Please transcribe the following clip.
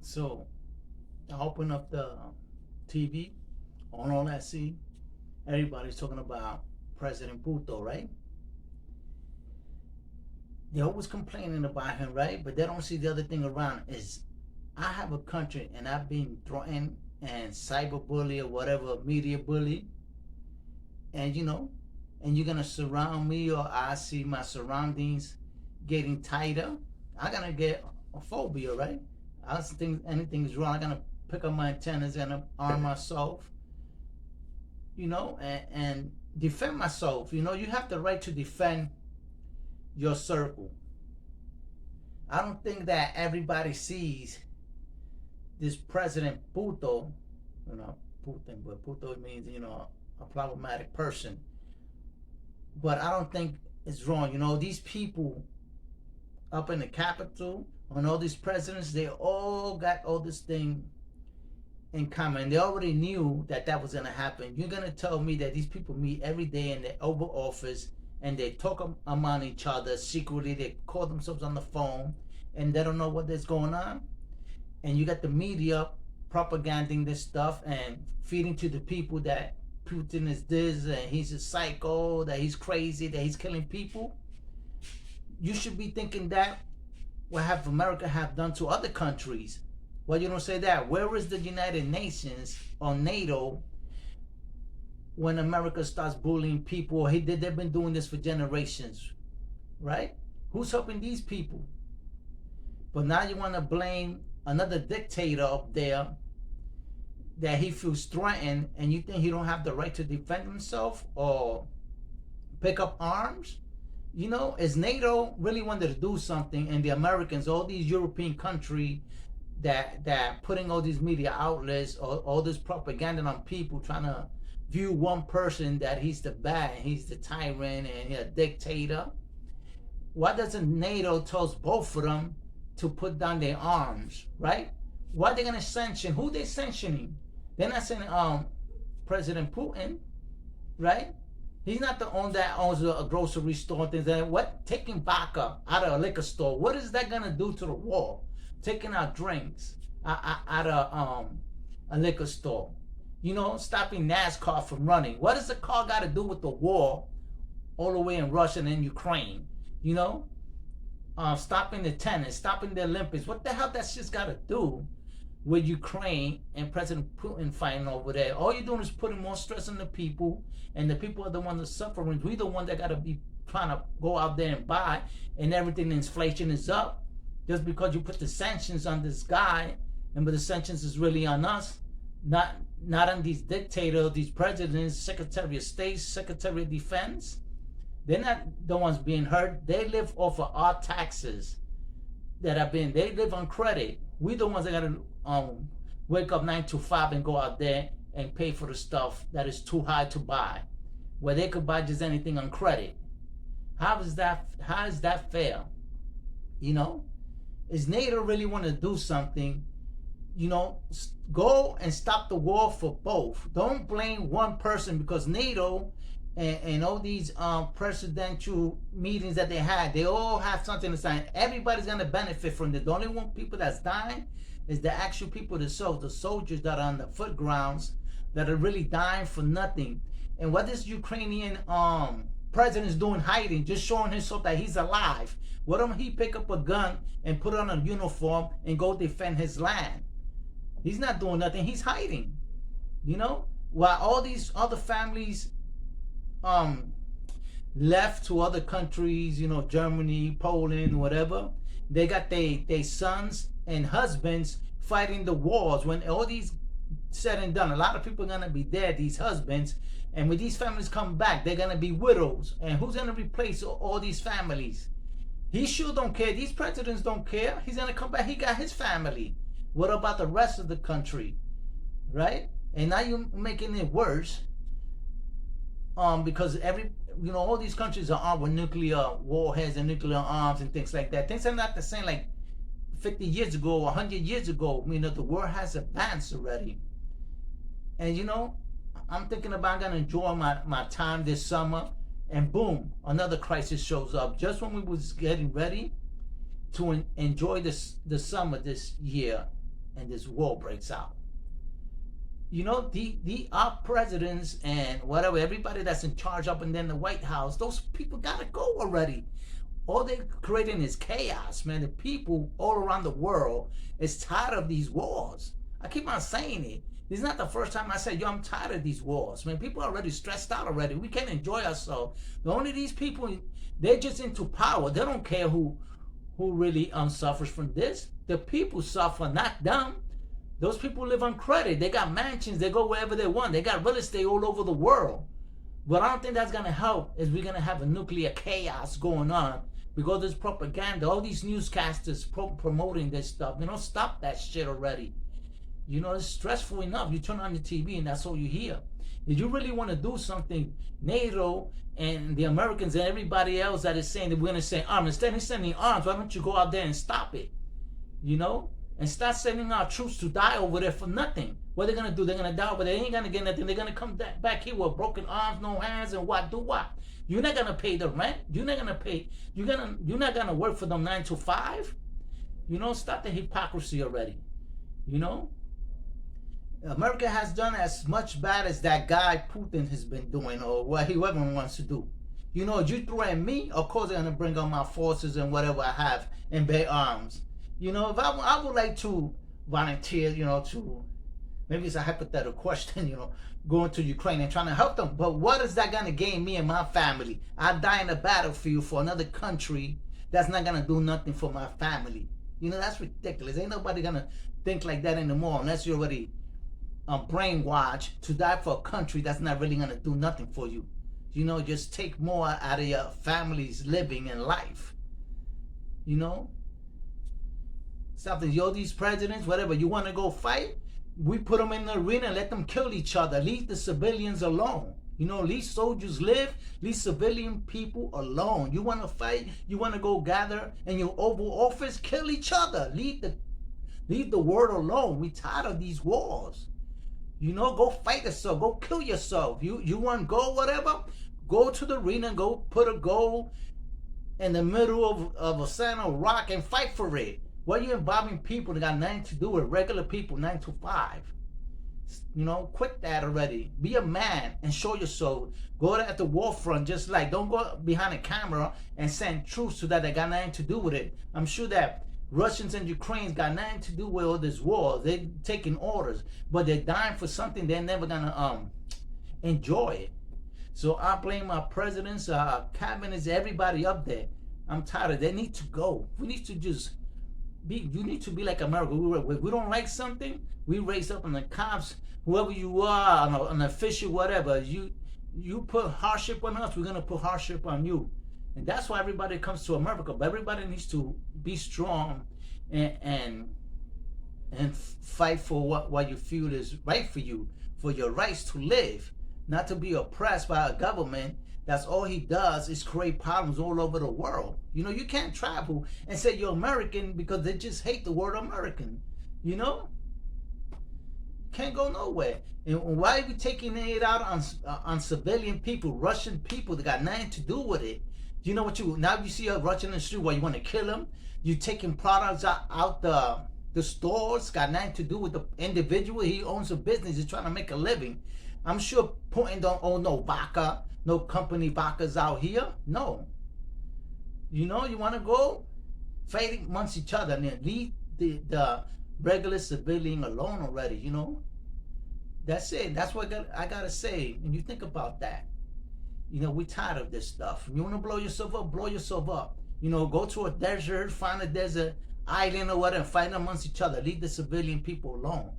So I open up the TV, on all I see, everybody's talking about President Puto, right? They're always complaining about him, right? But they don't see the other thing around is I have a country and I've been threatened and cyberbully or whatever, media bully, and and you're gonna surround me or I see my surroundings getting tighter, I'm gonna get a phobia, right? I think anything is wrong. I'm gonna pick up my antennas and arm myself, and defend myself. You have the right to defend your circle. I don't think that everybody sees this President Puto, Putin, but Puto means, a problematic person. But I don't think it's wrong. These people up in the Capitol, and all these presidents, they all got all this thing in common. They already knew that was going to happen. You're going to tell me that these people meet every day in the Oval Office and they talk among each other secretly. They call themselves on the phone and they don't know what is going on. And you got the media propaganding this stuff and feeding to the people that Putin is this and he's a psycho, that he's crazy, that he's killing people. You should be thinking that what have America have done to other countries. Well, you don't say that. Where is the United Nations or NATO when America starts bullying people? They've been doing this for generations, right? Who's helping these people? But now you want to blame another dictator up there that he feels threatened, and you think he don't have the right to defend himself or pick up arms? Is NATO really wanted to do something, and the Americans, all these European countries that putting all these media outlets, all this propaganda on people, trying to view one person that he's the bad, he's the tyrant, and he's a dictator. Why doesn't NATO tell both of them to put down their arms, right? Why are they gonna sanction? Who they sanctioning? They're not saying President Putin, right? He's not the one that owns a grocery store. Things like what? Taking vodka out of a liquor store. What is that gonna do to the war? Taking out drinks out of a liquor store. Stopping NASCAR from running. What does the car got to do with the war all the way in Russia and in Ukraine? Stopping the tennis, stopping the Olympics. What the hell that shit's got to do with Ukraine and President Putin fighting over there? All you're doing is putting more stress on the people, and the people are the ones that are suffering. We're the ones that got to be trying to go out there and buy, and everything, inflation is up just because you put the sanctions on this guy, but the sanctions is really on us, not on these dictators, these presidents, Secretary of State, Secretary of Defense. They're not the ones being hurt. They live off of our taxes they live on credit. We're the ones that gotta wake up 9 to 5 and go out there and pay for the stuff that is too high to buy, where they could buy just anything on credit. How is that fair? Is NATO really want to do something? Go and stop the war for both. Don't blame one person, because NATO and all these presidential meetings that they had, they all have something to say. Everybody's going to benefit from this. The only one people that's dying is the actual people themselves, the soldiers that are on the foot grounds that are really dying for nothing. And what this Ukrainian president is doing, hiding, just showing himself that he's alive. Why don't he pick up a gun and put on a uniform and go defend his land? He's not doing nothing. He's hiding. While all these other families left to other countries, Germany, Poland, whatever, they got their sons and husbands fighting the wars. When all these said and done, a lot of people are gonna be dead, these husbands, and when these families come back, they're gonna be widows. And who's gonna replace all these families? He sure don't care. These presidents don't care. He's gonna come back. He got his family. What about the rest of the country, right? And now you're making it worse, because all these countries are armed with nuclear warheads and nuclear arms and things like that. Things are not the same like 50 years ago, 100 years ago. The world has advanced already. And I'm thinking about, I'm gonna enjoy my time this summer, and boom, another crisis shows up just when we was getting ready to enjoy the summer this year. and this war breaks out. You know, our presidents and whatever, everybody that's in charge up and then the White House, those people gotta go already. All they're creating is chaos, man. The people all around the world is tired of these wars. I keep on saying it. This is not the first time I said, yo, I'm tired of these wars, man. People are already stressed out already. We can't enjoy ourselves. The only these people, they're just into power. They don't care who really suffers from this. The people suffer, not them. Those people live on credit. They got mansions. They go wherever they want. They got real estate all over the world. But I don't think that's going to help, is we're going to have a nuclear chaos going on because there's propaganda. All these newscasters promoting this stuff. You know, stop that shit already. You know, it's stressful enough. You turn on the TV and that's all you hear. If you really want to do something, NATO and the Americans and everybody else that is saying that we're going to send arms, instead of sending arms, why don't you go out there and stop it? You know? And start sending our troops to die over there for nothing. What they're going to do? They're going to die over there. They ain't going to get nothing. They're going to come back here with broken arms, no hands, and what? Do what? You're not going to pay the rent. You're not going to pay. You're not going to work for them 9 to 5. You know, stop the hypocrisy already. You know? America has done as much bad as that guy Putin has been doing, or what whoever wants to do. You know, you threaten me, of course they're going to bring on my forces and whatever I have and bear arms. You know, if I would like to volunteer, you know, to, maybe it's a hypothetical question, you know, going to Ukraine and trying to help them. But what is that going to gain me and my family? I die in a battlefield for another country that's not going to do nothing for my family. You know, that's ridiculous. Ain't nobody going to think like that anymore unless you're already brainwashed to die for a country that's not really going to do nothing for you. You know, just take more out of your family's living and life. You know? Something, yo, these presidents, whatever, you want to go fight? We put them in the arena and let them kill each other. Leave the civilians alone. You know, leave soldiers live. Leave civilian people alone. You want to fight? You want to go gather in your Oval Office? Kill each other. Leave the world alone. We tired of these wars. You know, go fight yourself. Go kill yourself. You want gold, whatever? Go to the arena and go put a goal in the middle of a sand or rock and fight for it. Why are you involving people that got nothing to do with regular people, 9 to 5? You know, quit that already. Be a man and show yourself. Go at the war front, just like, don't go behind a camera and send troops to that got nothing to do with it. I'm sure that Russians and Ukrainians got nothing to do with all this war. They're taking orders, but they're dying for something they're never gonna enjoy it. So I blame our presidents, our cabinets, everybody up there. I'm tired of it. They need to go. We need to just you need to be like America. If we don't like something, we raise up on the cops, whoever you are, an official, whatever. You put hardship on us, we're gonna put hardship on you. And that's why everybody comes to America. But everybody needs to be strong and fight for what you feel is right for you, for your rights to live, not to be oppressed by a government that's all he does is create problems all over the world. You know, you can't travel and say you're American because they just hate the word American. You know? Can't go nowhere. And why are we taking it out on civilian people, Russian people that got nothing to do with it? You know what now you see a Russian in the street, you want to kill him? You taking products out the stores, got nothing to do with the individual. He owns a business, he's trying to make a living. I'm sure Putin don't own no vodka, no company vodkas out here. No. You know, you want to go fighting amongst each other and then leave the regular civilian alone already, you know? That's it. That's what I got to say. And you think about that. You know, we're tired of this stuff. You want to blow yourself up, blow yourself up. You know, go to a desert, find a desert island or whatever, and fight amongst each other. Leave the civilian people alone.